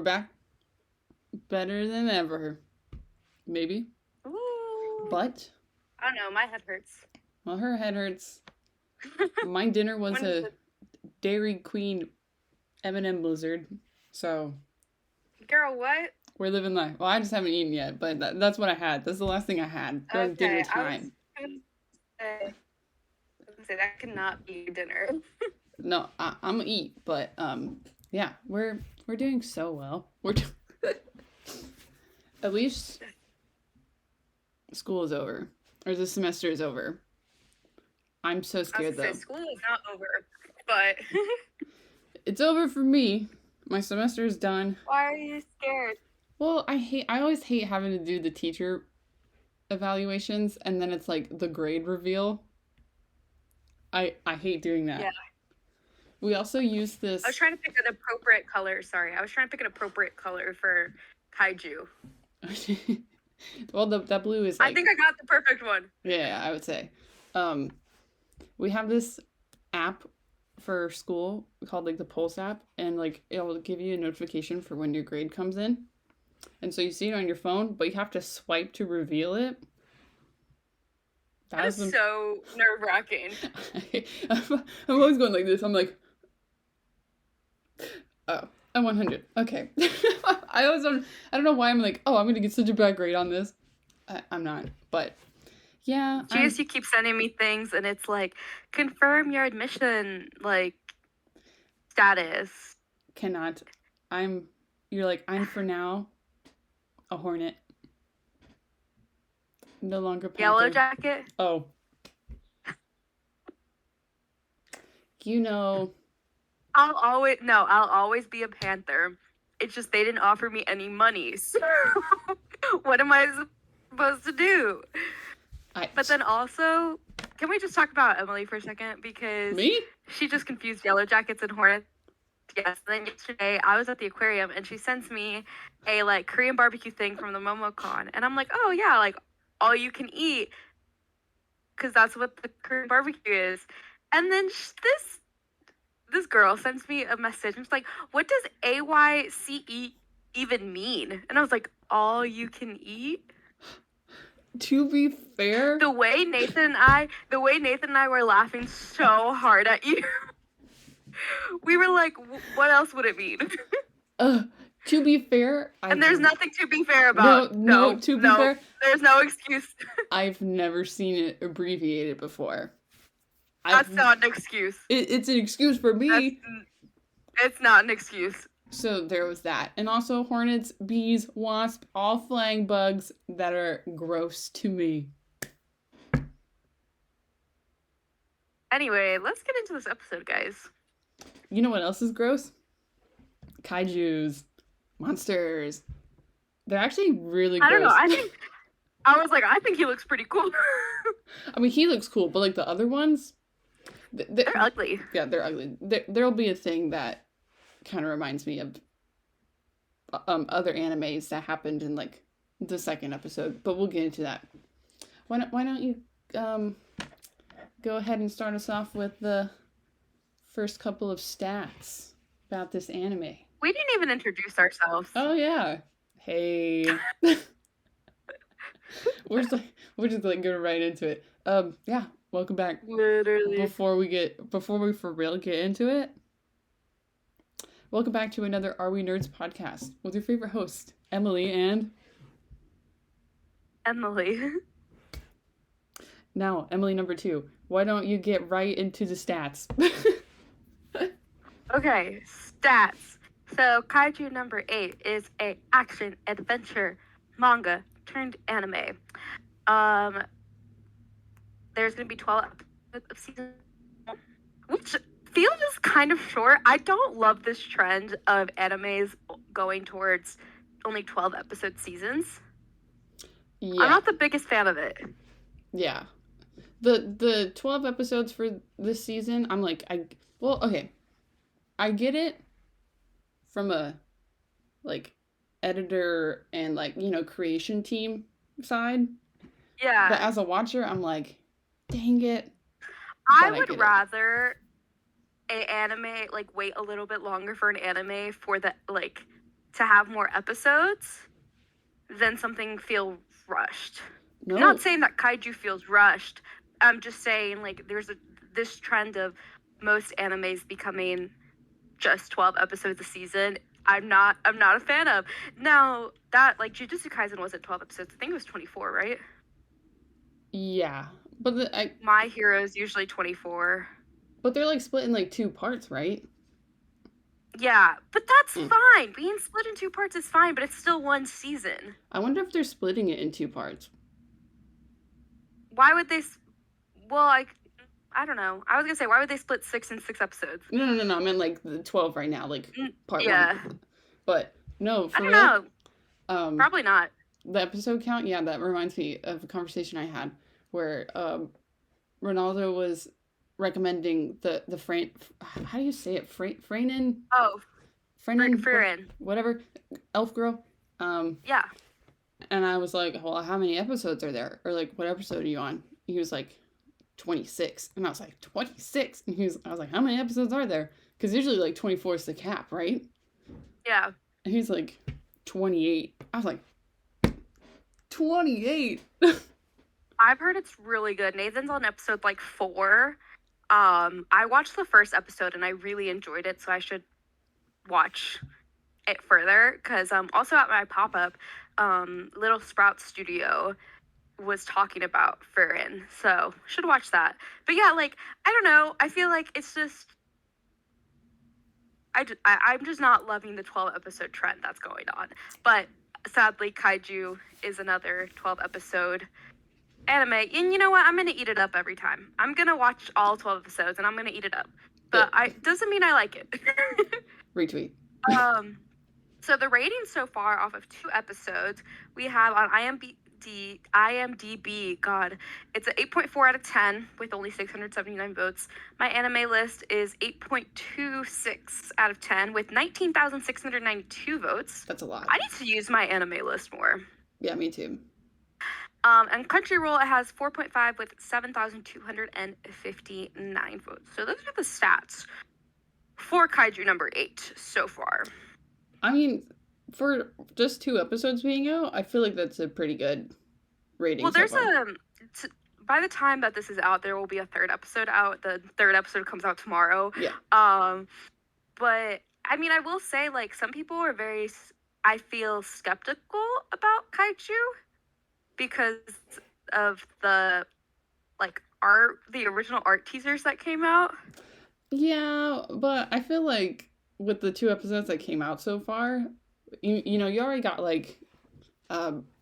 back better than ever. Maybe. Ooh. But I don't know. My head hurts. well, her head hurts. My dinner was a Dairy Queen M&M Blizzard. So Girl, what? we're living life. Well, I just haven't eaten yet, but that's what I had. That's the last thing I had during dinner time. I was gonna say that cannot be dinner. No, I'm gonna eat, but yeah, we're doing so well. At least school is over, or the semester is over. I'm so scared though. School is not over, but it's over for me. My semester is done. Why are you scared? Well, I always hate having to do the teacher evaluations, and then it's like the grade reveal. I hate doing that. Yeah. We also use this. I was trying to pick an appropriate color. Sorry, I was trying to pick an appropriate color for Kaiju. Well, that blue is. I think I got the perfect one. Yeah, I would say. We have this app for school called like the Pulse app, and like it will give you a notification for when your grade comes in, and so you see it on your phone, but you have to swipe to reveal it. That is so nerve-wracking. I'm always going like this. I'm like, oh, I'm 100. Okay. I don't know why I'm like, oh, I'm gonna get such a bad grade on this. I'm not, but yeah. You keep sending me things, and it's like, confirm your admission, like, status. Cannot. You're like, I'm for now a hornet. No longer Panther. Yellow Jacket? Oh. You know. I'll always be a Panther. It's just they didn't offer me any money. So what am I supposed to do? But then also, can we just talk about Emily for a second? Because me? She just confused Yellow Jackets and Hornets. Yes. And then yesterday I was at the aquarium and she sends me a like Korean barbecue thing from the Momocon, and I'm like, oh yeah, like all you can eat, because that's what the Korean barbecue is. And then this girl sends me a message and it's like, what does AYCE even mean? And I was like, all you can eat? To be fair, the way Nathan and I were laughing so hard at you. We were like, what else would it mean? To be fair, and there's nothing to be fair about. No, to be fair, there's no excuse. I've never seen it abbreviated before. That's not an excuse. It's an excuse for me. It's not an excuse. So there was that. And also hornets, bees, wasps, all flying bugs that are gross to me. Anyway, let's get into this episode, guys. You know what else is gross? Kaijus. Monsters. They're actually really gross. I don't know. I think he looks pretty cool. I mean, he looks cool, but like the other ones... They're ugly. Yeah, they're ugly. There'll be a thing that kind of reminds me of other animes that happened in like the second episode, but we'll get into that. Why don't you go ahead and start us off with the first couple of stats about this anime? We didn't even introduce ourselves. Oh yeah. Hey. we're just like going right into it. Yeah, welcome back. Literally. Before we for real get into it, welcome back to another Are We Nerds podcast with your favorite host, Emily and... Emily. Now, Emily number 2, why don't you get right into the stats? Okay, stats. So, Kaiju number 8 is a action-adventure manga turned anime. There's going to be 12 episodes of season 1, which feels kind of short. I don't love this trend of animes going towards only 12 episode seasons. Yeah. I'm not the biggest fan of it. Yeah. The 12 episodes for this season, I'm like, okay. I get it from a, like, editor and, like, creation team side. Yeah. But as a watcher, I'm like, dang it. I would rather an anime, like, wait a little bit longer for an anime for the, like, to have more episodes than something feel rushed. No. I'm not saying that Kaiju feels rushed. I'm just saying, like, there's this trend of most animes becoming just 12 episodes a season. I'm not a fan of. Now, that, like, Jujutsu Kaisen wasn't 12 episodes. I think it was 24, right? Yeah. But My Hero is usually 24. But they're, like, split in, like, 2 parts, right? Yeah, but that's fine. Being split in 2 parts is fine, but it's still one season. I wonder if they're splitting it in 2 parts. Why would they... Well, I don't know. I was gonna say, why would they split 6 in 6 episodes? No. I meant, like, the 12 right now, like, part 1. But, no, for I don't real. know. Probably not. The episode count, yeah, that reminds me of a conversation I had where Ronaldo was recommending the how do you say it? Freinen? Oh. Freinen? Whatever. Elf girl. Yeah. And I was like, well, how many episodes are there? Or, like, what episode are you on? He was like, 26. And I was like, 26? And I was like, how many episodes are there? Because usually, like, 24 is the cap, right? Yeah. And he's like, 28. I was like, 28? I've heard it's really good. Nathan's on episode, like, 4. I watched the first episode and I really enjoyed it, so I should watch it further. Because also at my pop-up, Little Sprout Studio was talking about Furin, so should watch that. But yeah, like, I don't know, I feel like it's just I'm just not loving the 12 episode trend that's going on. But sadly, Kaiju is another 12 episode anime, and you know what, I'm gonna eat it up every time. I'm gonna watch all 12 episodes and I'm gonna eat it up, but doesn't mean I like it. Retweet. So the ratings so far off of 2 episodes, we have on IMDb, God, it's an 8.4 out of 10 with only 679 votes. My anime list is 8.26 out of 10 with 19,692 votes. That's a lot. I need to use my anime list more. Yeah, me too. And Crunchyroll, it has 4.5 with 7,259 votes. So those are the stats for Kaiju number 8 so far. I mean, for just 2 episodes being out, I feel like that's a pretty good rating. Well, there's by the time that this is out, there will be a 3rd episode out. The 3rd episode comes out tomorrow. Yeah. But I mean, I will say, like, some people are I feel skeptical about Kaiju because of the, like, the original art teasers that came out. Yeah, but I feel like with the 2 episodes that came out so far, you know, you already got, like,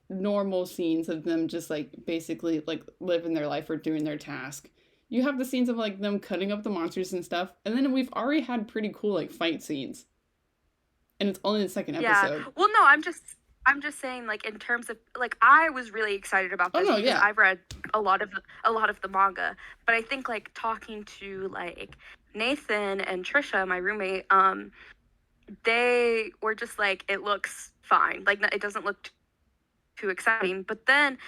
normal scenes of them just, like, basically, like, living their life or doing their task. You have the scenes of, like, them cutting up the monsters and stuff, and then we've already had pretty cool, like, fight scenes. And it's only the 2nd episode. Yeah. Well, no, I'm just saying, like, in terms of, like, I was really excited about this because I've read a lot of the manga, but I think, like, talking to, like, Nathan and Trisha, my roommate, they were just like, it looks fine, like, it doesn't look too exciting. But then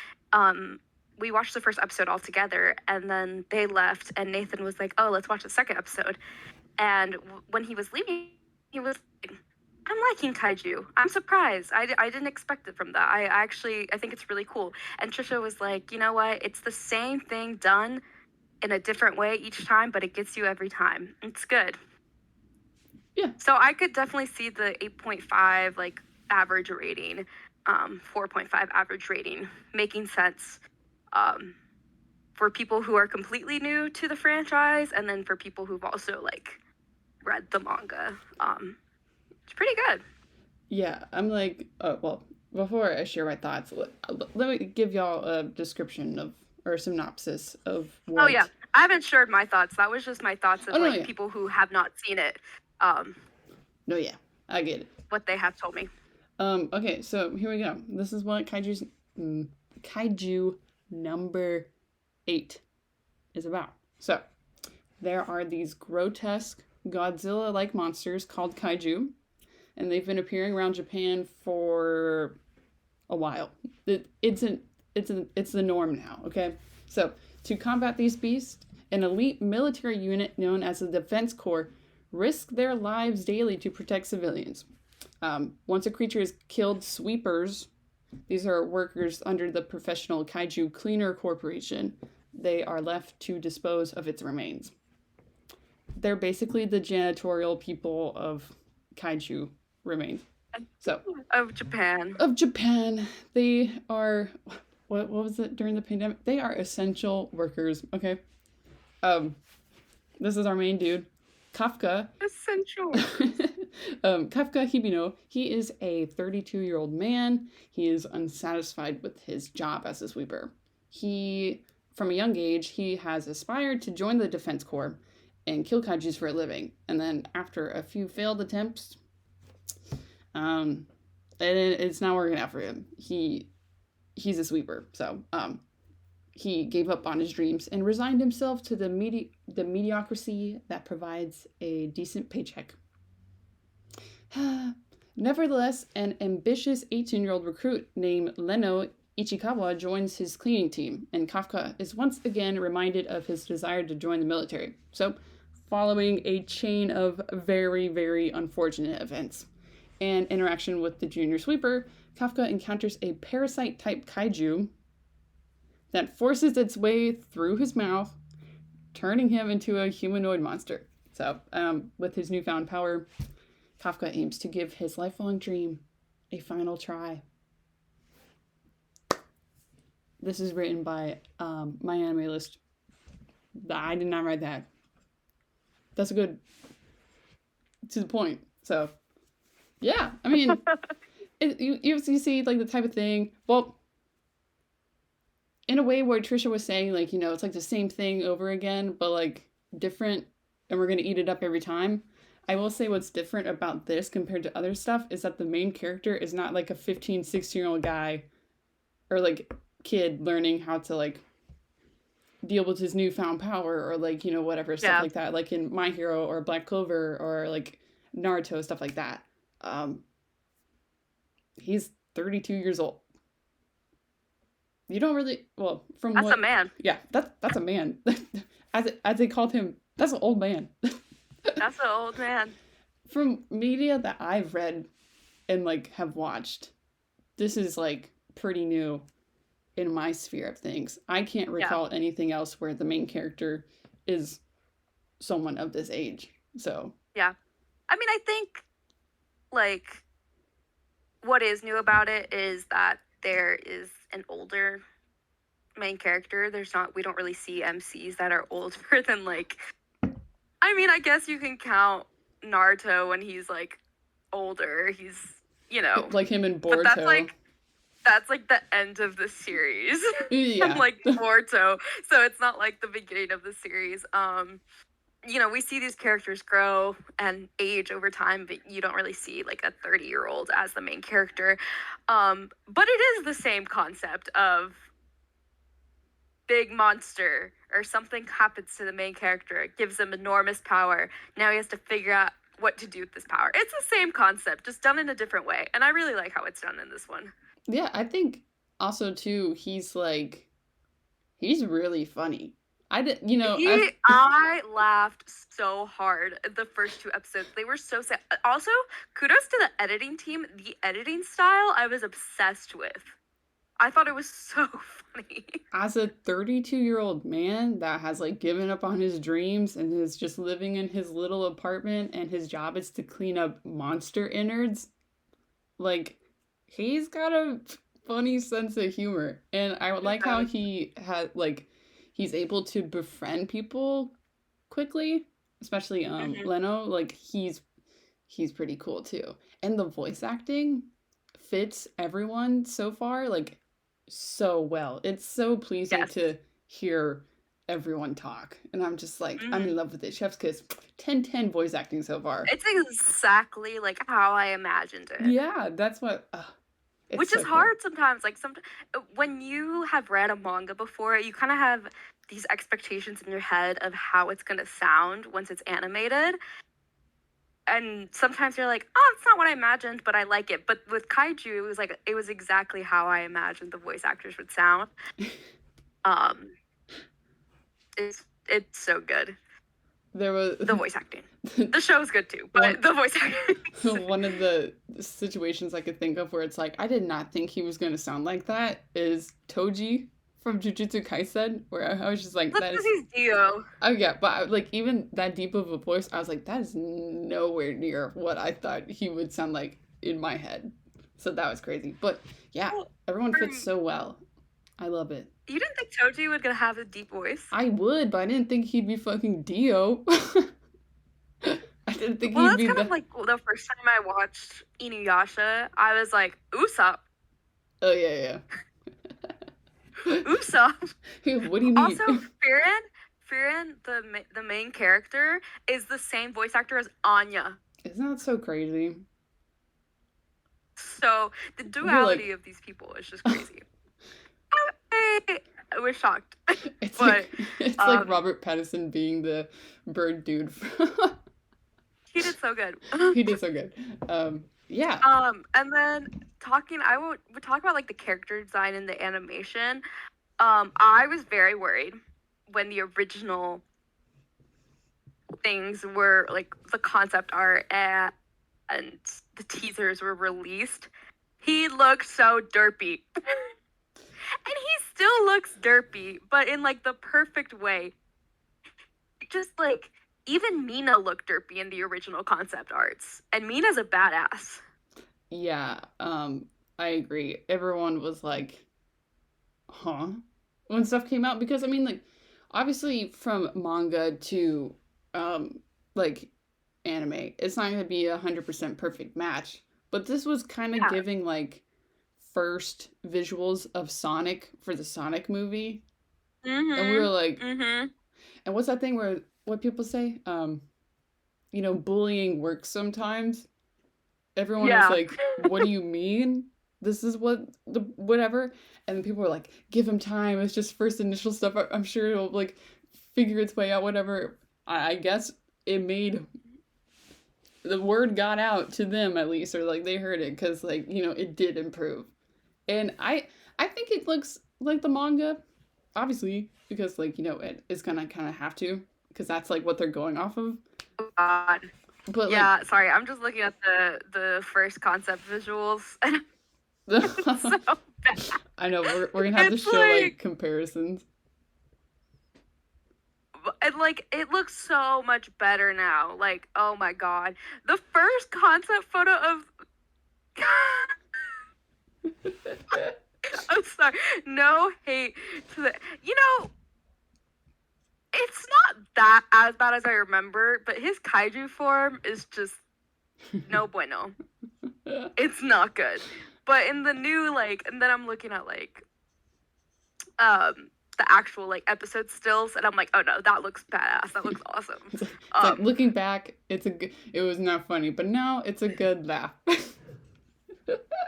we watched the first episode all together, and then they left, and Nathan was like, oh, let's watch the 2nd episode. And when he was leaving, he was like, I'm liking Kaiju. I'm surprised. I didn't expect it from that. I think it's really cool. And Trisha was like, you know what? It's the same thing done in a different way each time, but it gets you every time. It's good. Yeah. So I could definitely see the 8.5, like, average rating, 4.5 average rating making sense for people who are completely new to the franchise, and then for people who've also, like, read the manga. It's pretty good. Yeah, I'm like, well, before I share my thoughts, let me give y'all a description of, or synopsis of what... Oh, yeah. I haven't shared my thoughts. That was just my thoughts of, people who have not seen it. No, yeah. I get it. What they have told me. Okay, so here we go. This is what Kaiju number 8 is about. So, there are these grotesque Godzilla-like monsters called Kaiju, and they've been appearing around Japan for a while. It's the norm now, okay? So, to combat these beasts, an elite military unit known as the Defense Corps risk their lives daily to protect civilians. Once a creature is killed, sweepers, these are workers under the professional Kaiju Cleaner Corporation, they are left to dispose of its remains. They're basically the janitorial people of Kaiju remains. So Of Japan. They are what was it during the pandemic? They are essential workers, okay? This is our main dude, Kafka. Essential. Kafka Hibino, he is a 32-year-old man. He is unsatisfied with his job as a sweeper. From a young age, he has aspired to join the Defense Corps and kill kaijus for a living. And then after a few failed attempts, it's not working out for him. He's a sweeper, so he gave up on his dreams and resigned himself to the mediocrity that provides a decent paycheck. Nevertheless, an ambitious 18-year-old recruit named Leno Ichikawa joins his cleaning team, and Kafka is once again reminded of his desire to join the military. So, following a chain of very, very unfortunate events and interaction with the junior sweeper, Kafka encounters a parasite-type kaiju that forces its way through his mouth, turning him into a humanoid monster. So, with his newfound power, Kafka aims to give his lifelong dream a final try. This is written by my anime list. I did not write that. That's a good to the point. So, yeah, I mean, you see like the type of thing. Well, in a way where Trisha was saying, like, you know, it's like the same thing over again, but like different, and we're gonna eat it up every time. I will say what's different about this compared to other stuff is that the main character is not like a 15, 16-year-old guy or like kid learning how to like deal with his newfound power or like, you know, whatever stuff like that, like in My Hero or Black Clover or like Naruto, stuff like that. He's 32 years old. You don't really, well, from that's a man. Yeah, that's a man. as they called him, that's an old man. That's an old man. From media that I've read and like have watched, this is like pretty new in my sphere of things. I can't recall anything else where the main character is someone of this age. So yeah, I mean, I think like what is new about it is that there is an older main character. We don't really see MCs that are older than like, I mean, I guess you can count Naruto when he's like older. He's, you know, like him in Boruto. But that's like the end of the series. Yeah. From like Boruto. So it's not like the beginning of the series. You know, we see these characters grow and age over time, but you don't really see like a 30-year-old as the main character. But it is the same concept of big monster or something happens to the main character. It gives him enormous power. Now he has to figure out what to do with this power. It's the same concept, just done in a different way. And I really like how it's done in this one. Yeah, I think also too, he's really funny. I laughed so hard the first 2 episodes. They were so sad. Also, kudos to the editing team. The editing style I was obsessed with. I thought it was so funny. As a 32-year-old man that has like given up on his dreams and is just living in his little apartment and his job is to clean up monster innards, like he's got a funny sense of humor. And I like how he had like he's able to befriend people quickly, especially Leno. Like he's pretty cool too. And the voice acting fits everyone so far like so well. It's so pleasing to hear everyone talk. And I'm just like, I'm in love with it. Chef's kiss. 10/10 voice acting so far. It's exactly like how I imagined it. Yeah, that's what... Which is hard sometimes. Like when you have read a manga before, you kind of have these expectations in your head of how it's going to sound once it's animated. And sometimes you're like, oh, it's not what I imagined, but I like it. But with Kaiju, it was exactly how I imagined the voice actors would sound. It's so good. there was The voice acting. The show's good too, but the voice acting. one of the situations I could think of where it's like, I did not think he was going to sound like that is Toji from Jujutsu Kaisen, where I was just like, That's that because is, he's Dio. oh yeah, but like even that deep of a voice, I was like, that is nowhere near what I thought he would sound like in my head. So that was crazy. But yeah, everyone fits so well. I love it. You didn't think Toji would gonna have a deep voice? I would, but I didn't think he'd be fucking Dio. I didn't think Well, he'd that's be kind the. of like the first time I watched Inuyasha. I was like, Usopp. Oh yeah, yeah. Usopp. What do you mean? Also, Frieren, the main character, is the same voice actor as Anya. Isn't that so crazy? So the duality of these people is just crazy. I was shocked. It's but like Robert Pattinson being the bird dude. He did so good. He did so good. Yeah. And then I would talk about like the character design and the animation. I was very worried when the original things were like the concept art and the teasers were released. He looked so derpy. And he still looks derpy, but in like the perfect way. Just like even Mina looked derpy in the original concept arts, and Mina's a badass. Yeah, I agree. Everyone was like, huh? When stuff came out, because I mean, like, obviously from manga to like anime, it's not gonna be 100% perfect match. But this was kind of giving like first visuals of Sonic for the Sonic movie. And we were like, and what's that thing where what people say? You know, bullying works sometimes. Everyone was like, what do you mean? This is what the whatever. And people were like, give him time. It's just first initial stuff. I'm sure it'll like figure its way out, whatever. I guess it made the word got out to them at least, or like they heard it, because like, you know, it did improve. And I think it looks like the manga, obviously, because like, you know, it's gonna kind of have to, because that's like what they're going off of. Oh God. But yeah, like, sorry, I'm just looking at the first concept visuals. It's so bad. I know we're gonna have to show like comparisons. And like it looks so much better now. Like, oh my God, the first concept photo of. I'm sorry. No hate to the. You know, it's not that as bad as I remember, but his kaiju form is just no bueno. It's not good. But in the new, like, and then I'm looking at like the actual like episode stills, and I'm like, oh no, that looks badass. That looks awesome. It's like looking back, it was not funny, but now it's a good laugh.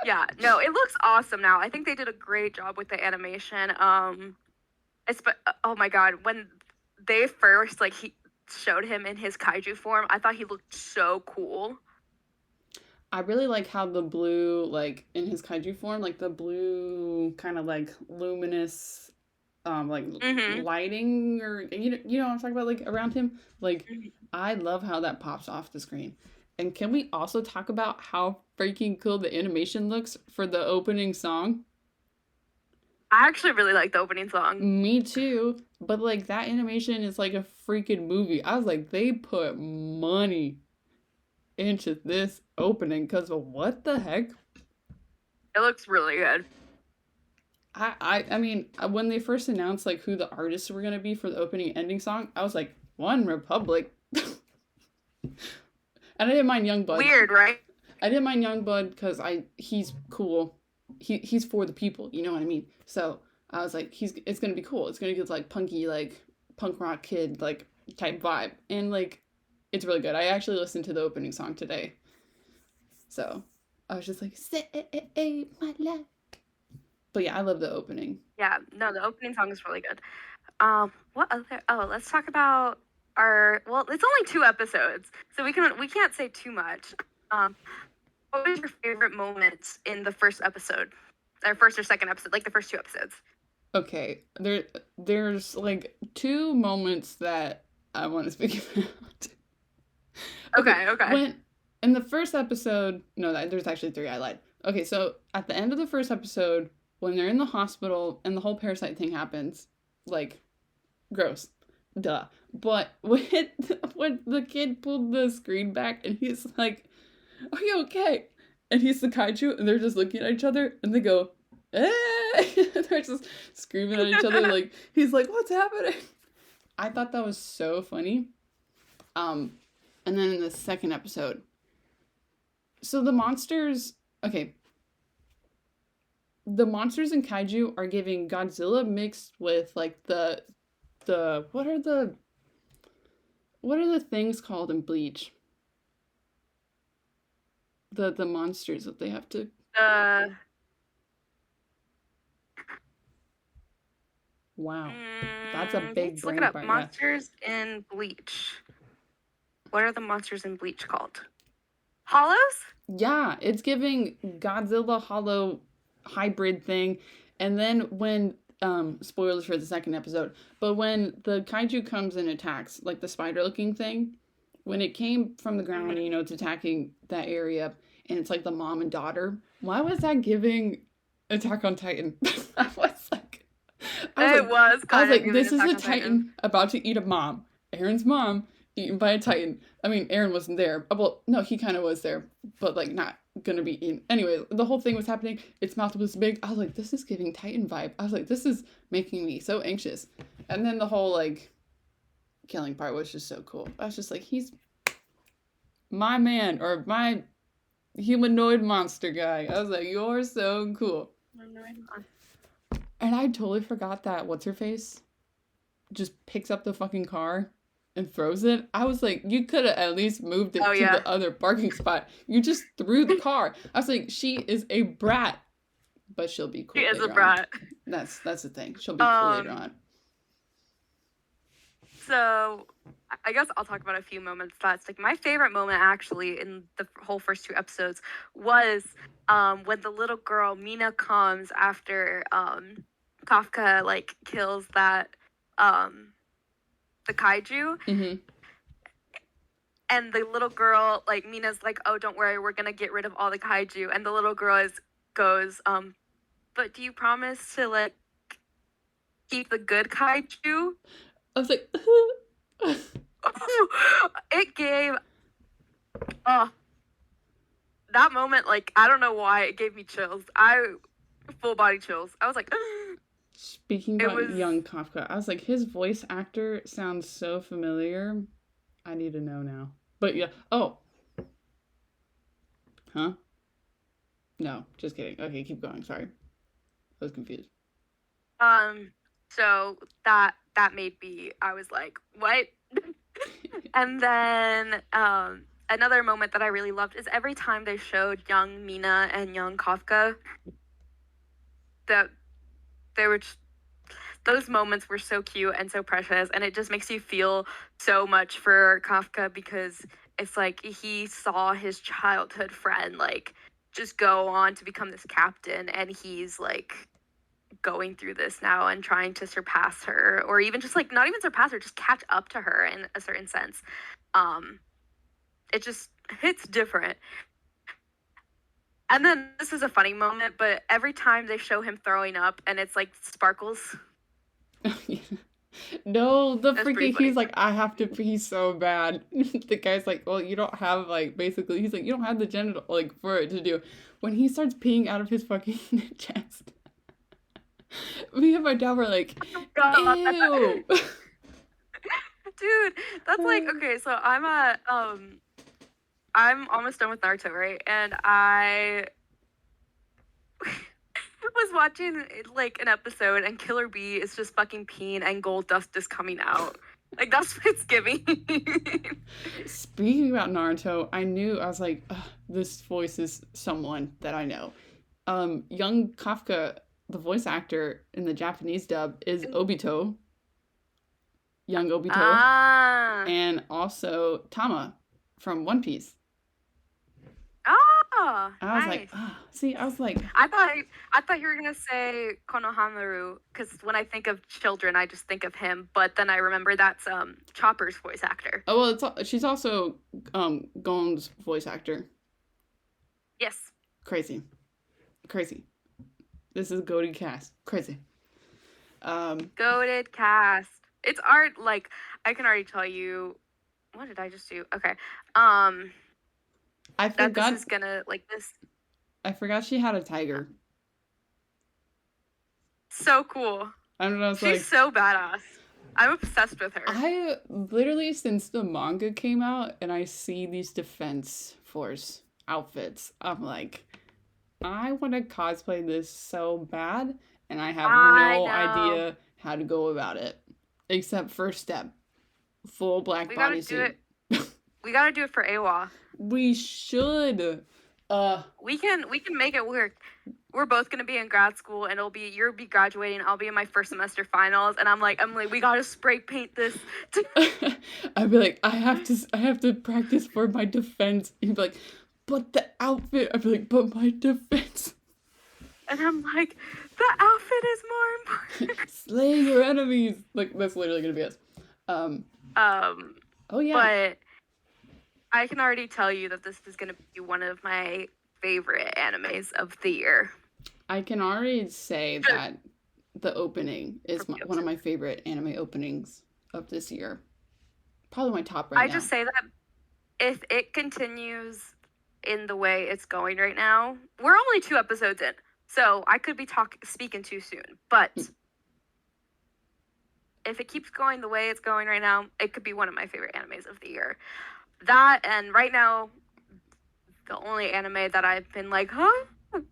Yeah, no, it looks awesome now. I think they did a great job with the animation. Oh my God, when they first like he showed him in his kaiju form, I thought he looked so cool. I really like how the blue, like in his kaiju form, like the blue kind of like luminous, like lighting, or you know what I'm talking about, like around him. Like I love how that pops off the screen. And can we also talk about how freaking cool the animation looks for the opening song? I actually really like the opening song. Me too. But like that animation is like a freaking movie. I was like, they put money into this opening, because what the heck? It looks really good. I mean, when they first announced like who the artists were gonna be for the opening and ending song, I was like, One Republic. And I didn't mind Youngblood. Weird, right? I didn't mind Youngblood because he's cool. He's for the people, you know what I mean? So I was like, it's gonna be cool. It's gonna get like punky, like punk rock kid like type vibe, and like it's really good. I actually listened to the opening song today, so I was just like, save my life. But yeah, I love the opening. Yeah, no, the opening song is really good. What other? Oh, let's talk about well, it's only 2 episodes, so we can't say too much. What was your favorite moments in the first episode, or first or second episode, like the first 2 episodes? Okay, there's like 2 moments that I want to speak about. Okay. When in the first episode, no, there's actually 3. I lied. Okay, so at the end of the first episode, when they're in the hospital and the whole parasite thing happens, like, gross, duh. But when the kid pulled the screen back and he's like, "Are you okay?" and he's the kaiju, and they're just looking at each other, and they go, "Eh!" They're just screaming at each other, like, he's like, "What's happening?" I thought that was so funny. And then in the second episode, so the monsters, okay, the monsters in Kaiju are giving Godzilla mixed with, like, the what are the things called in Bleach? The monsters that they have to. Wow, that's a big Let's look brain it up. fart. Monsters in Bleach. What are the monsters in Bleach called? Hollows? Yeah, it's giving Godzilla Hollow hybrid thing. And then when spoilers for the second episode, but when the kaiju comes and attacks, like the spider looking thing, when it came from the ground, you know, it's attacking that area, and it's like the mom and daughter. Why was that giving Attack on Titan? I was like, this is a Titan about to eat a mom. Aaron's mom eaten by a Titan. I mean, Aaron wasn't there. Well, no, he kind of was there, but like not gonna be eaten. Anyway, the whole thing was happening. Its mouth was big. I was like, this is giving Titan vibe. I was like, this is making me so anxious. And then the whole like killing part was just so cool. I was just like, he's my man, or my humanoid monster guy. I was like, you're so cool. And I totally forgot that what's her face just picks up the fucking car and throws it. I was like, you could have at least moved it to the other parking spot. You just threw the car. I was like, she is a brat, but she'll be cool. She is a brat. That's the thing. She'll be cool later on. So I guess I'll talk about a few moments. That's like my favorite moment actually in the whole first 2 episodes was when the little girl Mina comes after Kafka like kills that the kaiju. Mm-hmm. And the little girl, like, Mina's like, oh, don't worry, we're gonna get rid of all the kaiju. And the little girl goes, but do you promise to, like, keep the good kaiju? I was like, it gave, that moment, like, I don't know why, it gave me chills. Full body chills. I was like, speaking about young Kafka, I was like, his voice actor sounds so familiar. I need to know now. But yeah. Oh. Huh? No, just kidding. Okay, keep going. Sorry. I was confused. So that made me, I was like, what? And then another moment that I really loved is every time they showed young Mina and young Kafka, that they were just, those moments were so cute and so precious, and it just makes you feel so much for Kafka because it's like he saw his childhood friend like just go on to become this captain, and he's like going through this now and trying to surpass her, or even just like not even surpass her, just catch up to her in a certain sense. It just hits different. And then this is a funny moment, but every time they show him throwing up and it's like sparkles. No, the freaking, he's like, I have to pee so bad. The guy's like, well, you don't have, like, basically, he's like, you don't have the genital, like, for it to do. When he starts peeing out of his fucking chest, me and my dad were like, ew. Dude, that's like, okay, so I'm almost done with Naruto, right? And I was watching like an episode and Killer Bee is just fucking peeing and gold dust is coming out. Like, that's what it's giving. Speaking about Naruto, I was like, this voice is someone that I know. Young Kafka, the voice actor in the Japanese dub, is Obito. Young Obito. And also Tama from One Piece. Oh, I was like, nice. ah, see, I was like, I thought you were gonna say Konohamaru, because when I think of children, I just think of him. But then I remember that's Chopper's voice actor. oh well, she's also Gon's voice actor. Yes. Crazy. This is goated cast. Crazy. Goated cast. It's art. Like, I can already tell you. What did I just do? Okay. I That forgot. this is gonna like this. I forgot she had a tiger. So cool. I don't know. She's Like, so badass. I'm obsessed with her. I literally, since the manga came out and I see these Defense Force outfits, I'm like, I want to cosplay this so bad, and I have no idea how to go about it. Except first step, full black bodysuit. We gotta do it for AWA. We should. We can make it work. We're both gonna be in grad school, and you'll be graduating. I'll be in my first semester finals, and I'm like, Emily, we gotta spray paint this. I'd be like, I have to practice for my defense. You'd be like, but the outfit. I'd be like, but my defense. And I'm like, the outfit is more important. Slay your enemies. Like, that's literally gonna be us. Oh yeah. But I can already tell you that this is gonna be one of my favorite animes of the year. I can already say that the opening is one of my favorite anime openings of this year. Probably my top right now. I just say that if it continues in the way it's going right now, we're only 2 episodes in, so I could be speaking too soon. But if it keeps going the way it's going right now, it could be one of my favorite animes of the year. That, and right now, the only anime that I've been like,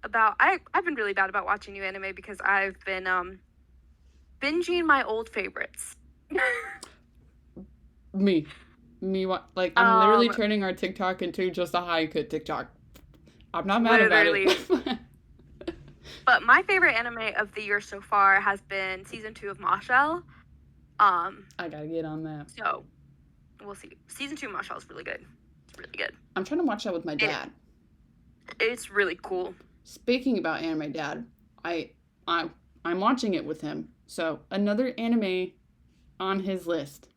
about, I've been really bad about watching new anime because I've been binging my old favorites. Me, like, I'm literally turning our TikTok into just a haiku TikTok. I'm not mad about it. But my favorite anime of the year so far has been season 2 of Mashal. I gotta get on that. So we'll see. Season 2 of Mashal is really good. It's really good. I'm trying to watch that with my dad. It's really cool. Speaking about anime dad, I'm watching it with him. So another anime on his list.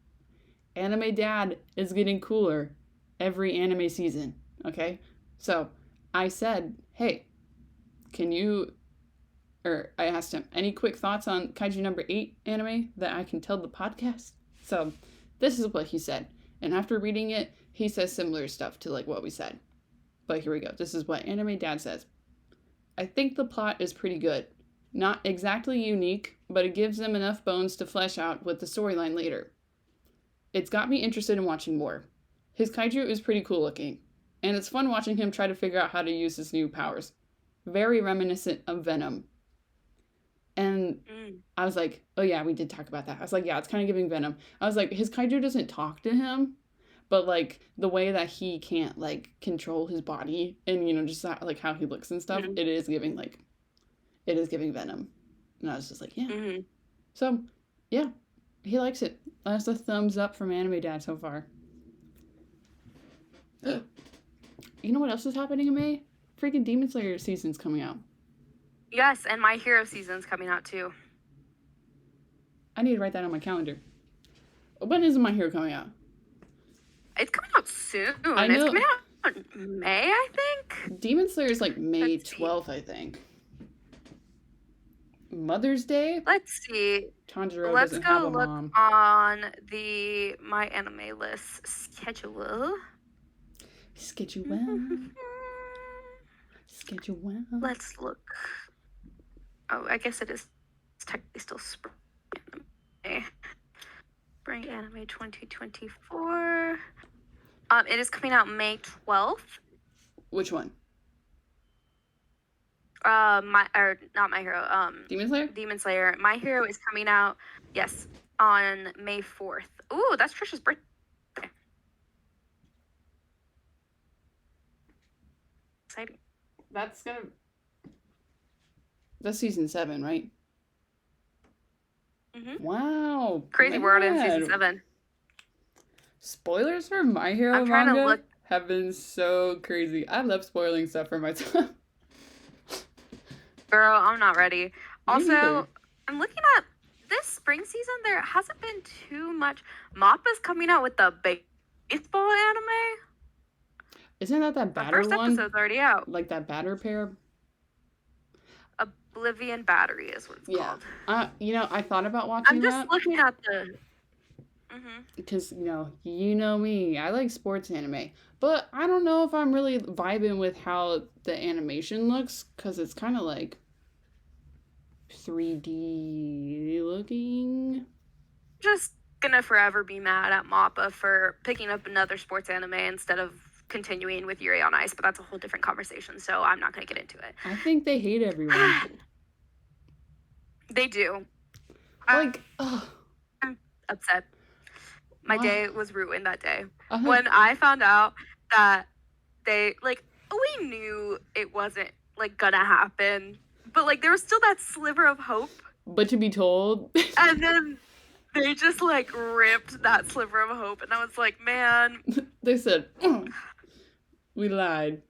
Anime dad is getting cooler every anime season. Okay? So I said, hey, I asked him, any quick thoughts on Kaiju number 8 anime that I can tell the podcast? So this is what he said. And after reading it, he says similar stuff to like what we said. But here we go. This is what Anime Dad says. I think the plot is pretty good. Not exactly unique, but it gives them enough bones to flesh out with the storyline later. It's got me interested in watching more. His kaiju is pretty cool looking, and it's fun watching him try to figure out how to use his new powers. Very reminiscent of Venom. And I was like, oh yeah, we did talk about that. I was like, yeah, it's kind of giving Venom. I was like, his kaiju doesn't talk to him, but like the way that he can't like control his body and just like how he looks and stuff, it is giving Venom. And I was just like, yeah. So yeah, he likes it. That's a thumbs up from Anime Dad so far. You know what else is happening in May? Freaking Demon Slayer season's coming out. Yes, and My Hero season's coming out too. I need to write that on my calendar. When is My Hero coming out? It's coming out soon. I know. It's coming out in May, I think. Demon Slayer is like May 12th, I think. Mother's Day? Let's see. Tanjiro Let's doesn't go have a look mom. on the My Anime List schedule. Schedule. Let's look. Oh, I guess it is technically still spring anime. Spring anime 2024. It is coming out May 12th. Which one? Not My Hero. Demon Slayer? Demon Slayer. My Hero is coming out, yes, on May 4th. Ooh, that's Trisha's birthday. Exciting. That's season 7, right? Wow. Crazy, we're in season 7. Spoilers for My Hero I'm trying manga to look. have been so crazy. I love spoiling stuff for myself. Girl, I'm not ready. Me neither. Also, I'm looking at this spring season. There hasn't been too much. Mappa's coming out with the baseball anime. Isn't that The batter first one? episode's already out. Like that batter pair? Oblivion Battery is what it's Yeah. called. I thought about I'm watching just that looking at the. Mhm. because, you know me. I like sports anime. But I don't know if I'm really vibing with how the animation looks because it's kind of like 3D looking. Just gonna forever be mad at Mappa for picking up another sports anime instead of continuing with Yuri on Ice, but that's a whole different conversation, so I'm not gonna get into it. I think they hate everyone. They do. Like, ugh. I'm upset. My Why? day was ruined that day. Uh-huh. When I found out that they, like, we knew it wasn't, like, gonna happen, but, like, there was still that sliver of hope. But to be told. And then they just, like, ripped that sliver of hope, and I was like, man. They said, we lied.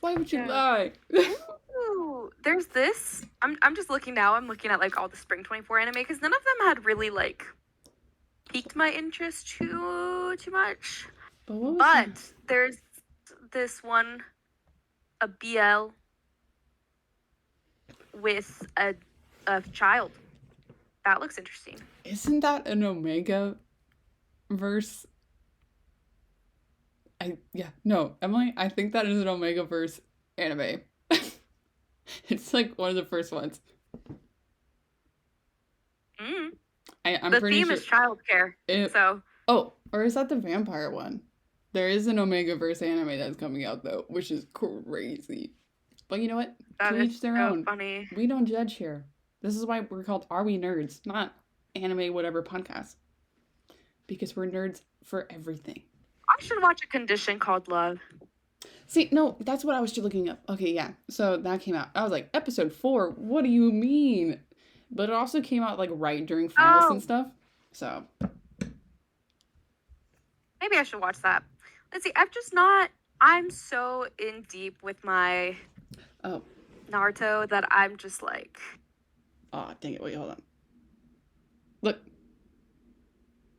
Why would you lie? Ooh, there's this. I'm just looking now. I'm looking at, like, all the Spring 24 anime, because none of them had really, like, piqued my interest too much. But there's this one, a BL with a child. That looks interesting. Isn't that an Omega verse? Emily, I think that is an Omega verse anime. It's like one of the first ones. I'm the pretty theme sure is childcare. So. Oh, or is that the vampire one? There is an Omega verse anime that's coming out though, which is crazy. But you know what? That to is each their so own. Funny. We don't judge here. This is why we're called Are We Nerds, not Anime Whatever Podcast. Because we're nerds for everything. I should watch a condition called Love. See, no, that's what I was just looking up. Okay, yeah. So that came out. I was like, episode 4, what do you mean? But it also came out like right during finals and stuff. So maybe I should watch that. Let's see, I'm so in deep with my Naruto that I'm just like. Oh, dang it. Wait, hold on. Look.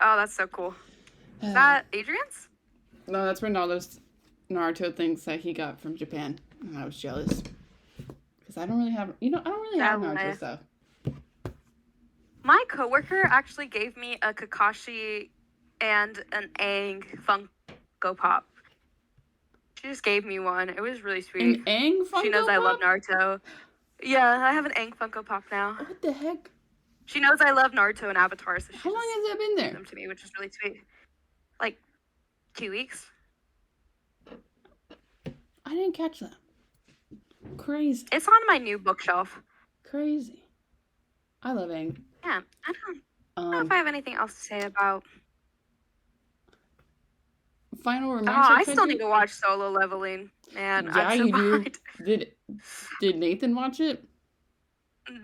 Oh, that's so cool. Is that Adrian's? No, that's Ronaldo's Naruto things that he got from Japan. And I was jealous. Because I don't really have, Naruto stuff. My coworker actually gave me a Kakashi and an Aang Funko Pop. She just gave me one. It was really sweet. An Aang Funko Pop? She knows I love Naruto. Yeah, I have an Aang Funko Pop now. What the heck? She knows I love Naruto and Avatar, so how long has that been there? Them to me, which is really sweet. Like 2 weeks. I didn't catch that. Crazy. It's on my new bookshelf. Crazy. I love Aang. Yeah, I don't know if I have anything else to say about. Final remarks. Oh, I still need to watch Solo Leveling, man. Yeah, I'm so behind. Did Nathan watch it?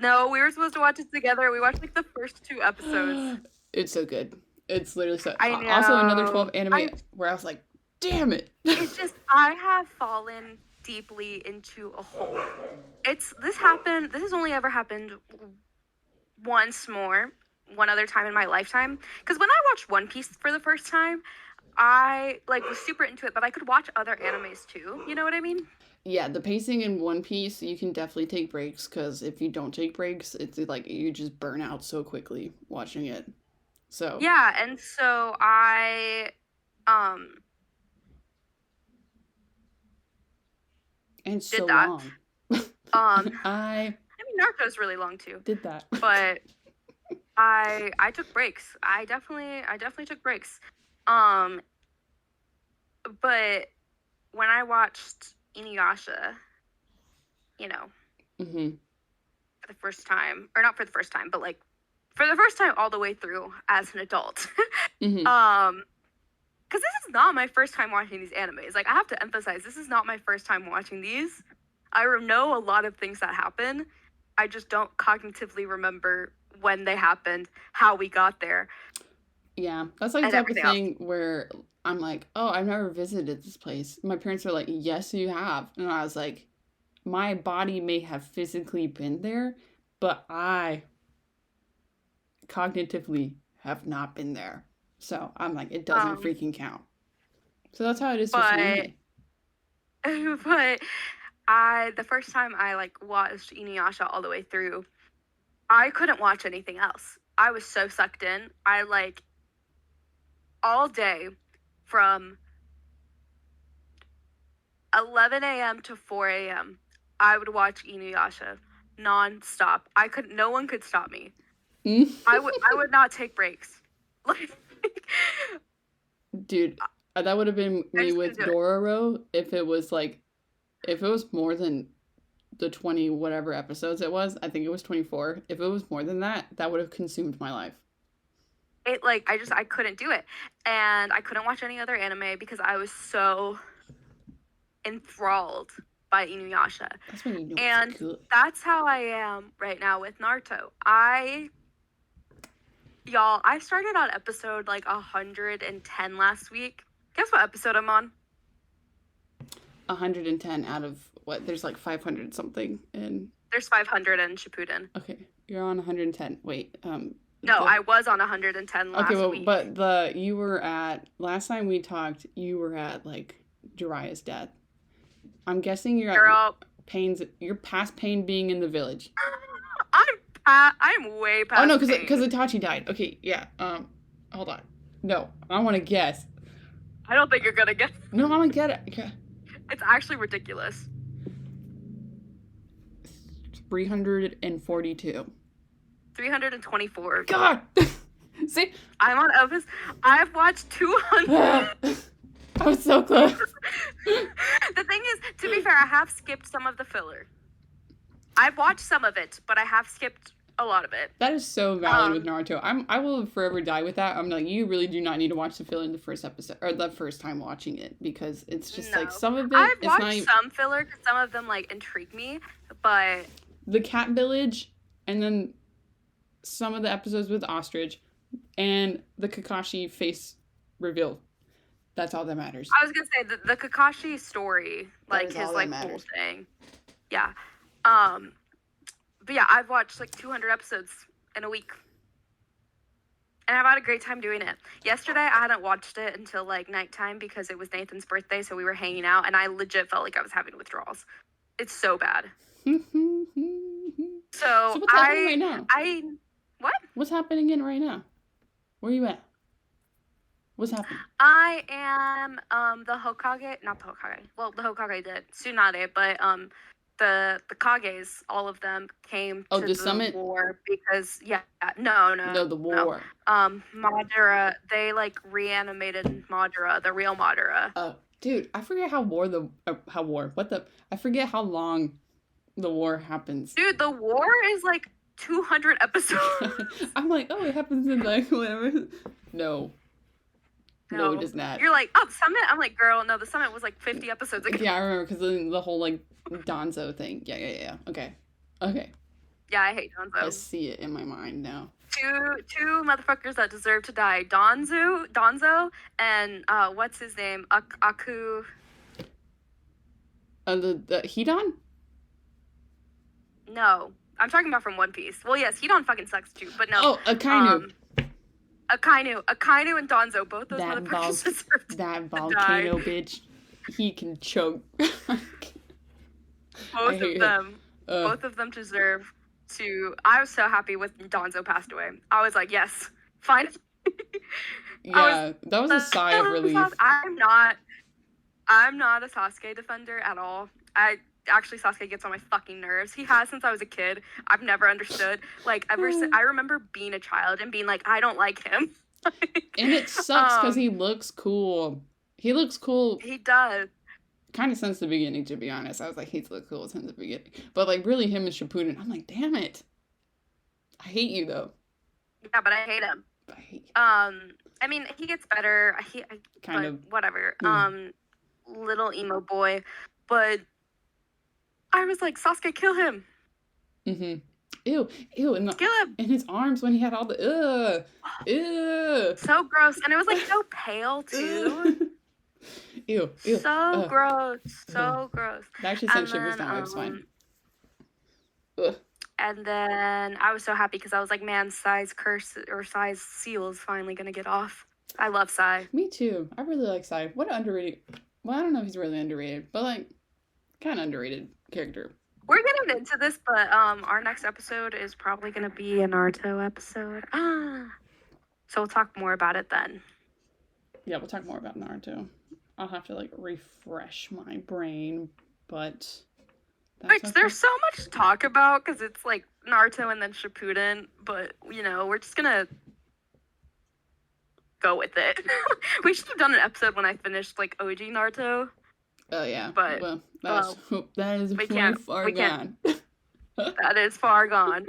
No, we were supposed to watch it together. We watched like the first 2 episodes. It's so good. It's literally so. I know. Also, another 12 anime where I was like, damn it. It's just I have fallen deeply into a hole. This has only ever happened one other time in my lifetime. Because when I watched One Piece for the first time, I was super into it, but I could watch other animes too. You know what I mean? Yeah, the pacing in One Piece, you can definitely take breaks, because if you don't take breaks, it's like you just burn out so quickly watching it. So yeah, and so I and so did that. Long. I mean, Naruto's really long too. Did that. But I took breaks. I definitely took breaks. But when I watched Inuyasha, for the first time, or not for the first time, but like for the first time all the way through as an adult. Because this is not my first time watching these animes. Like, I have to emphasize, this is not my first time watching these. I know a lot of things that happen. I just don't cognitively remember when they happened, how we got there. Yeah, that's like the and type of everything else. thing where I'm like, oh, I've never visited this place. My parents are like, yes, you have. And I was like, my body may have physically been there, but I cognitively have not been there. So I'm like, it doesn't Um, freaking count. So that's how it is with some but anime. but the first time I like watched Inuyasha all the way through, I couldn't watch anything else. I was so sucked in. I like all day from 11 a.m. to 4 a.m. I would watch Inuyasha non-stop. No one could stop me. I would not take breaks. Like Dude, that would have been I me just couldn't with do it. Dororo if it was like, if it was more than the 20 whatever episodes it was. I think it was 24. If it was more than that, that would have consumed my life. It like I couldn't do it. And I couldn't watch any other anime because I was so enthralled by Inuyasha. That's when you know And it's good. that's how I am right now with Naruto. Y'all, I started on episode like 110 last week. Guess what episode I'm on? 110 out of what? There's like 500 something. And There's 500 in Shippuden. okay, you're on 110. Wait, No, I was on 110 last okay, well, week. but you were at last time we talked. You were at like Jiraiya's death. I'm guessing you're Girl, at Pain's. You're past Pain being in the village. I'm way past. Oh no, Pain. because Itachi died. Okay, yeah. Hold on. No, I want to guess. I don't think you're gonna get. No, I want to get it. Okay. It's actually ridiculous. 342. 324. God. See, I'm on Elvis. I've watched 200. I was so close. The thing is, to be fair, I have skipped some of the filler. I've watched some of it, but I have skipped a lot of it. That is so valid with Naruto. I will forever die with that. I'm like, you really do not need to watch the filler in the first episode or the first time watching it because it's just like some of it. I've it's watched not even, some filler because some of them like intrigue me, but the cat village, and then some of the episodes with Ostrich, and the Kakashi face reveal. That's all that matters. I was gonna say the Kakashi story, like his like whole thing. Yeah. But yeah, I've watched like 200 episodes in a week. And I've had a great time doing it. Yesterday, I hadn't watched it until like nighttime because it was Nathan's birthday, so we were hanging out, and I legit felt like I was having withdrawals. It's so bad. So what's happening right now? What? What's happening again right now? Where are you at? What's happening? I am the Hokage, not the Hokage. Well, the Hokage did Tsunade, but the Kages, all of them came to the summit? war because no, the war. Madara, they like reanimated Madara, the real Madara. Oh, dude, I forget I forget how long the war happens. Dude, the war is like 200 episodes. I'm like, oh, it happens in like whatever. No, it does not. You're like, oh, Summit? I'm like, girl, no, the Summit was like 50 episodes ago. Yeah, I remember because the whole like Donzo thing. Yeah. Okay. Yeah, I hate Donzo. I see it in my mind now. Two motherfuckers that deserve to die. Donzo, and what's his name? Aku. The Hidan? No, I'm talking about from One Piece. Well, yes, Hidan fucking sucks too, but no. Oh, Akainu. Akainu and Donzo, both those motherfuckers deserve to die. That volcano bitch, he can choke. Both of them deserve to. I was so happy when Donzo passed away. I was like, yes, fine. Yeah, that was a sigh of relief. I'm not a Sasuke defender at all. Sasuke gets on my fucking nerves. He has since I was a kid. I've never understood. Like, ever since I remember being a child and being like, I don't like him. And it sucks because he looks cool. He looks cool. He does. Kind of since the beginning, to be honest. I was like, he's look cool since the beginning. But like, really, him and Shippuden, I'm like, damn it. I hate you though. Yeah, but I hate him. I mean, he gets better. Kind of. Whatever. Little emo boy, but I was like, Sasuke, kill him. Ew, and Skillet. in his arms when he had all the So gross, and it was like so pale too. Ew. So gross. So gross. They actually sent And shivers then down my spine. Ugh. and then I was so happy because I was like, man, Psy's curse or Psy's seal is finally gonna get off. I love Psy. Me too. I really like Psy. What an underrated. Well, I don't know if he's really underrated, but like, kind of underrated character. We're getting into this, but our next episode is probably gonna be a Naruto episode. So we'll talk more about it then. Yeah, we'll talk more about Naruto. I'll have to like refresh my brain, but Which there's so much to talk about because it's like Naruto and then Shippuden, but you know, we're just gonna go with it. We should have done an episode when I finished like OG Naruto. Oh yeah, but well, that is far gone. That is far gone.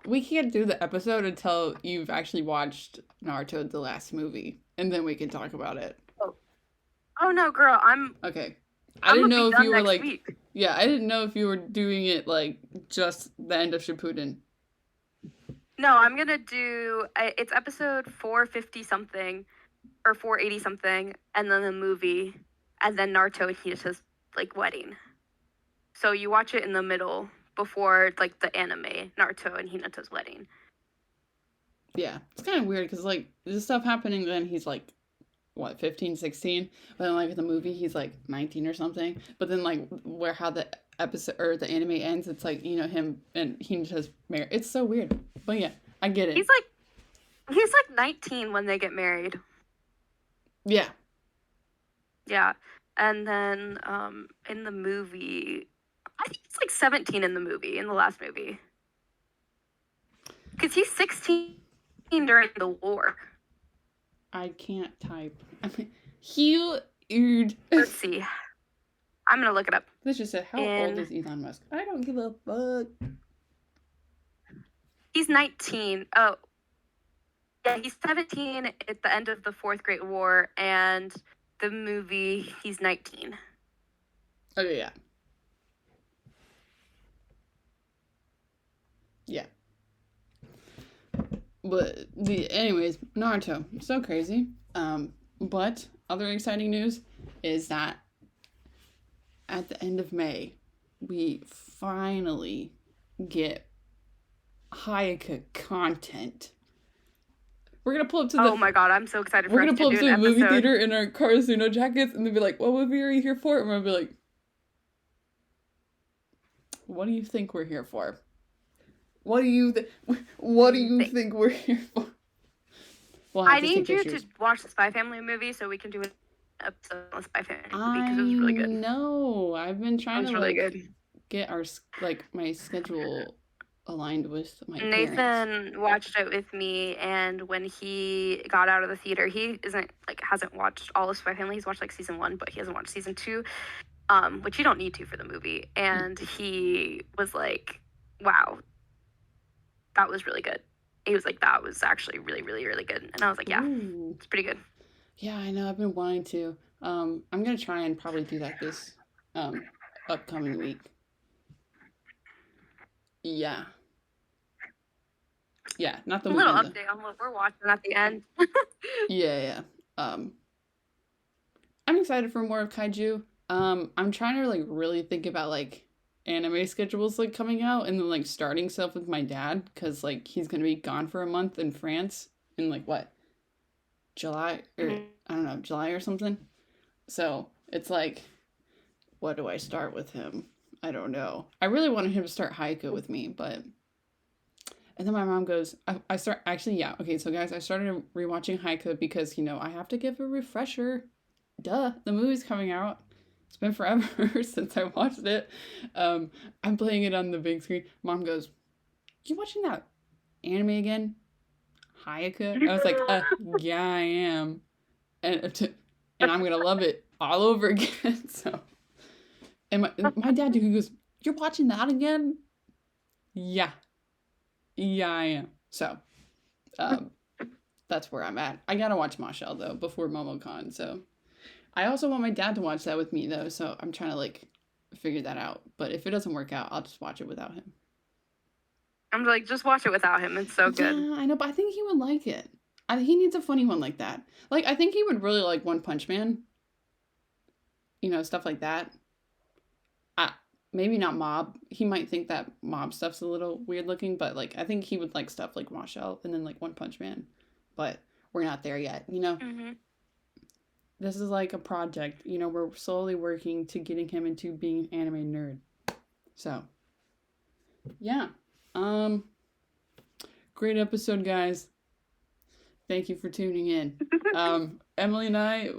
We can't do the episode until you've actually watched Naruto the last movie, and then we can talk about it. Oh no, girl, okay. I didn't know if you were like week. Yeah, I didn't know if you were doing it like just the end of Shippuden. No, I'm gonna do it's episode 450 something or 480 something, and then the movie, and then Naruto and Hinata's like wedding. So you watch it in the middle before like the anime Naruto and Hinata's wedding. Yeah, it's kind of weird because like this stuff happening then he's like what 15, 16, but then like in the movie he's like 19 or something. But then like how the episode or the anime ends, it's like, you know, him and Hinata's married. It's so weird, but yeah, I get it. He's like 19 when they get married. Yeah. Yeah, and then in the movie, I think he's like 17 in the movie, in the last movie. Because he's 16 during the war. I can't type. I mean, huge. Let's see. I'm going to look it up. Let's just say, how old is Elon Musk? I don't give a fuck. He's 19. Oh. Yeah, he's 17 at the end of the Fourth Great War, and the movie, he's 19. Okay, yeah. Yeah. But anyways, Naruto, so crazy. But other exciting news is that at the end of May, we finally get Hayaka content. We're gonna pull up to the. Oh my god, I'm so excited for. We're gonna pull up to the movie theater in our Karasuno jackets, and they'll be like, "What movie are you here for?" And we'll be like, "What do you think we're here for? What do you think we're here for?" Well, I need you to watch the Spy Family movie so we can do an episode on the Spy Family movie because it was really good. No, I've been trying to really get our my schedule aligned with my Nathan parents. Watched it with me, and when he got out of the theater, he hasn't watched all of Spy Family. He's watched like season 1, but he hasn't watched season 2, which you don't need to for the movie. And he was like, "Wow, that was really good." He was like, "That was actually really, really, really good." And I was like, "Yeah, Ooh. It's pretty good." Yeah, I know. I've been wanting to. I'm gonna try and probably do that this upcoming week. Yeah. Yeah, not the a little update on what we're watching at the end. Yeah. I'm excited for more of Kaiju. I'm trying to like really think about like anime schedules like coming out and then like starting stuff with my dad because like he's gonna be gone for a month in France in like what July or I don't know, July or something. So it's like, what do I start with him? I don't know. I really wanted him to start Haiku with me, but and then my mom goes, I start actually, yeah. Okay, so guys, I started rewatching Haiku because, you know, I have to give a refresher. Duh, the movie's coming out. It's been forever since I watched it. I'm playing it on the big screen. Mom goes, "You watching that anime again? Hayaka?" I was like, yeah, I am. And I'm gonna love it all over again. So, and my dad, he goes, "You're watching that again?" Yeah, I am. So, that's where I'm at. I gotta watch Marshall though before Momocon. So, I also want my dad to watch that with me though. So I'm trying to like figure that out. But if it doesn't work out, I'll just watch it without him. I'm like, just watch it without him. It's so good. Yeah, I know, but I think he would like it. He needs a funny one like that. Like, I think he would really like One Punch Man. You know, stuff like that. Maybe not Mob. He might think that Mob stuff's a little weird looking, but like I think he would like stuff like Marshall and then like One Punch Man. But we're not there yet, you know? Mm-hmm. This is like a project. You know, we're slowly working to getting him into being an anime nerd. So, yeah. Great episode, guys. Thank you for tuning in. Emily and I,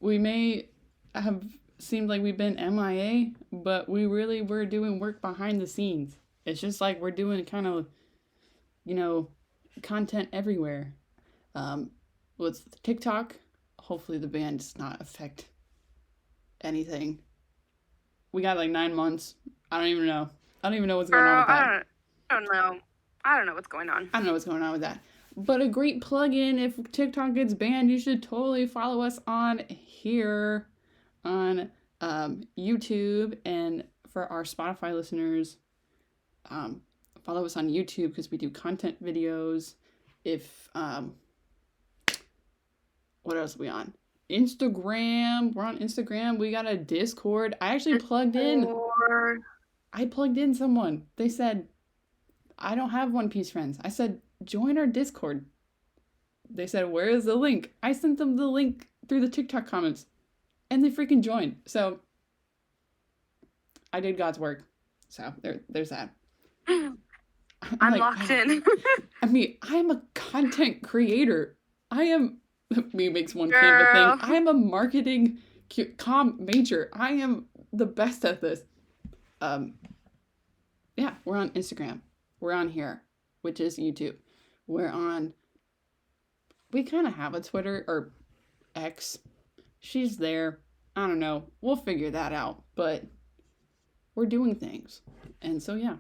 we may have seemed like we've been MIA, but we really were doing work behind the scenes. It's just like we're doing kind of, you know, content everywhere. With TikTok, hopefully the ban does not affect anything. We got like 9 months. I don't even know. I don't even know what's going on with that. I don't know. I don't know what's going on. I don't know what's going on with that. But a great plug-in, if TikTok gets banned, you should totally follow us on here on YouTube. And for our Spotify listeners, follow us on YouTube because we do content videos. If, what else are we on? Instagram. We're on Instagram. We got a Discord. I actually plugged in. I plugged in someone. They said, I don't have One Piece friends. I said, join our Discord. They said, where is the link? I sent them the link through the TikTok comments. And they freaking joined. So, I did God's work. So, there's that. I'm like, locked in. I mean, I'm a content creator. I am... Me makes one Canva thing. I am a marketing comm major. I am the best at this. Yeah, we're on Instagram. We're on here, which is YouTube. We kind of have a Twitter or X. She's there. I don't know. We'll figure that out. But we're doing things. And so, yeah.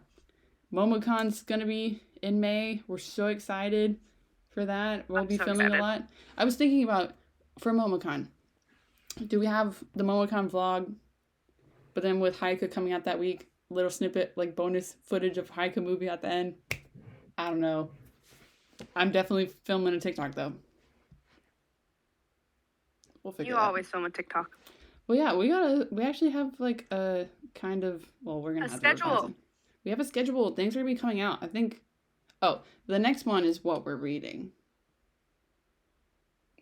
Momocon's going to be in May. We're so excited for that. We'll be filming a lot. I was thinking about, for Momocon, do we have the Momocon vlog? But then with Haika coming out that week, little snippet, like bonus footage of Haika movie at the end. I don't know. I'm definitely filming a TikTok though. We'll figure it out. You always film a TikTok. Well, yeah, we actually have like a kind of, we're going to have schedule. We have a schedule. Things are going to be coming out. I think, the next one is what we're reading.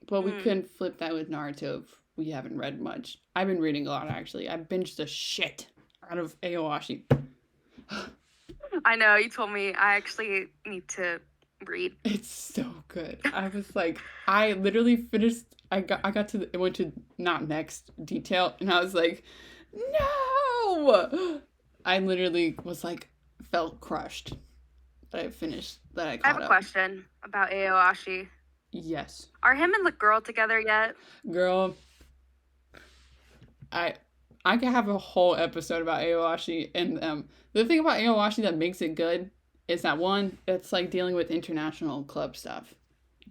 But we couldn't flip that with Naruto if we haven't read much. I've been reading a lot, actually. I binged the shit out of Aoashi. I know, you told me. I actually need to read. It's so good. I was like, I literally finished, it went to not next detail, and I was like, no! I literally was like, felt crushed that I finished, that I caught up. I have a question about Aoashi. Yes. Are him and the girl together yet? Girl, I could have a whole episode about Aoashi, and the thing about Aoashi that makes it good is that, one, it's like dealing with international club stuff.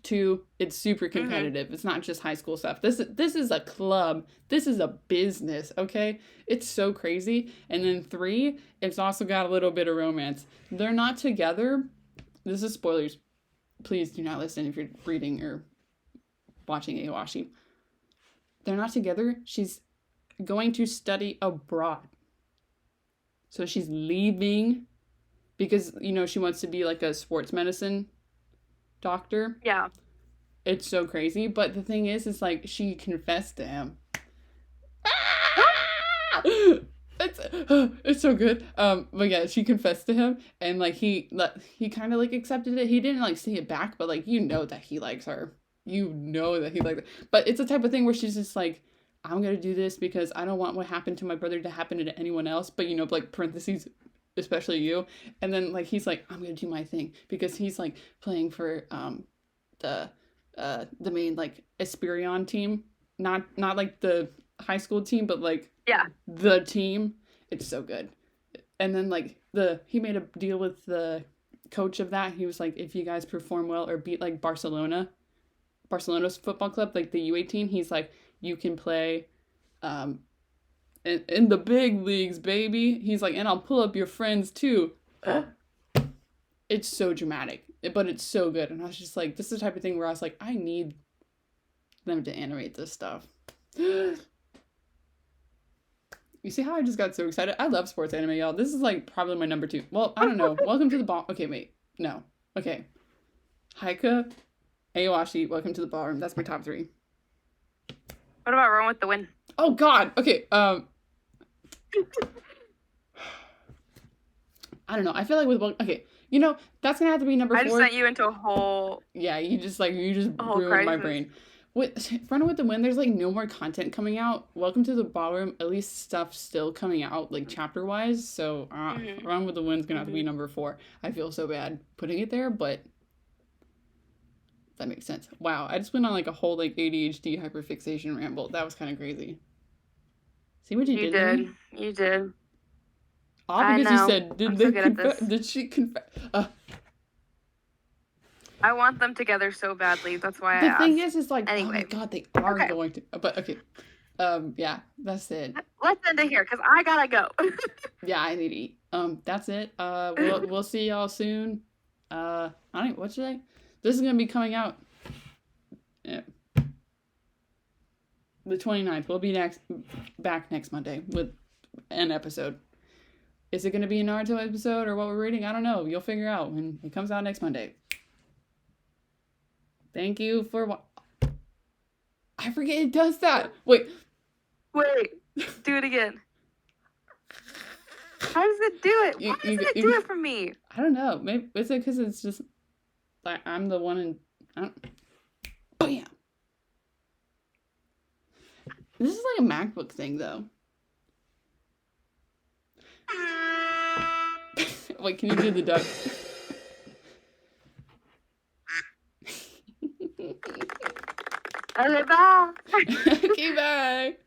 Two, it's super competitive. Mm-hmm. It's not just high school stuff. This is a club. This is a business, okay? It's so crazy. And then three, it's also got a little bit of romance. They're not together. This is spoilers. Please do not listen if you're reading or watching Aoashi. They're not together. She's going to study abroad. So she's leaving because, she wants to be like a sports medicine doctor. Yeah. It's so crazy. But the thing is like she confessed to him. It's so good. But yeah, she confessed to him, and like he kind of like accepted it. He didn't like say it back, but like that he likes her. That he likes her. But it's the type of thing where she's just like, I'm gonna do this because I don't want what happened to my brother to happen to anyone else. But like parentheses, especially you. And then like he's like, I'm gonna do my thing because he's like playing for the main like Esperion team, not like the high school team, but like the team. It's so good. And then like he made a deal with the coach of that. He was like, if you guys perform well or beat like Barcelona's football club, like the U18, he's like, you can play in the big leagues, baby. He's like, and I'll pull up your friends too. it's so dramatic, but it's so good. And I was just like, this is the type of thing where I was like, I need them to animate this stuff. You see how I just got so excited? I love sports anime, y'all. This is like probably my number 2. Well, I don't know. Welcome to the ball. Okay, wait. No. Okay. Haika, Aowashi, Welcome to the Ballroom. That's my top 3. What about Run with the Wind? Oh God. Okay. I don't know. I feel like with okay, you know, that's gonna have to be number 4. I just sent you into a whole. Yeah, you just ruined crisis. my brain. With Run with the Wind, there's like no more content coming out. Welcome to the Ballroom, at least stuff still coming out like chapter wise. So Run with the Wind's gonna have to be number 4. I feel so bad putting it there, but that makes sense. Wow, I just went on like a whole like ADHD hyperfixation ramble. That was kind of crazy. See what you did? Did. You did. All because you said, did she confess? I want them together so badly. That's why I asked. The thing is like, anyway. Oh my God, they are going to. But okay, yeah, that's it. Let's end it here because I gotta go. Yeah, I need to eat. That's it. We'll see y'all soon. I don't. What should I? This is gonna be coming out. Yeah. The 29th. We'll be back next Monday with an episode. Is it going to be a Naruto episode or what we're reading? I don't know. You'll figure out when it comes out next Monday. Thank you for I forget it does that. Wait. Do it again. How does it do it? Why doesn't it do it for me? I don't know. Maybe it's because it's just like I'm the one in. Oh yeah. This is like a MacBook thing, though. Wait, can you do the duck? Bye. Okay, bye.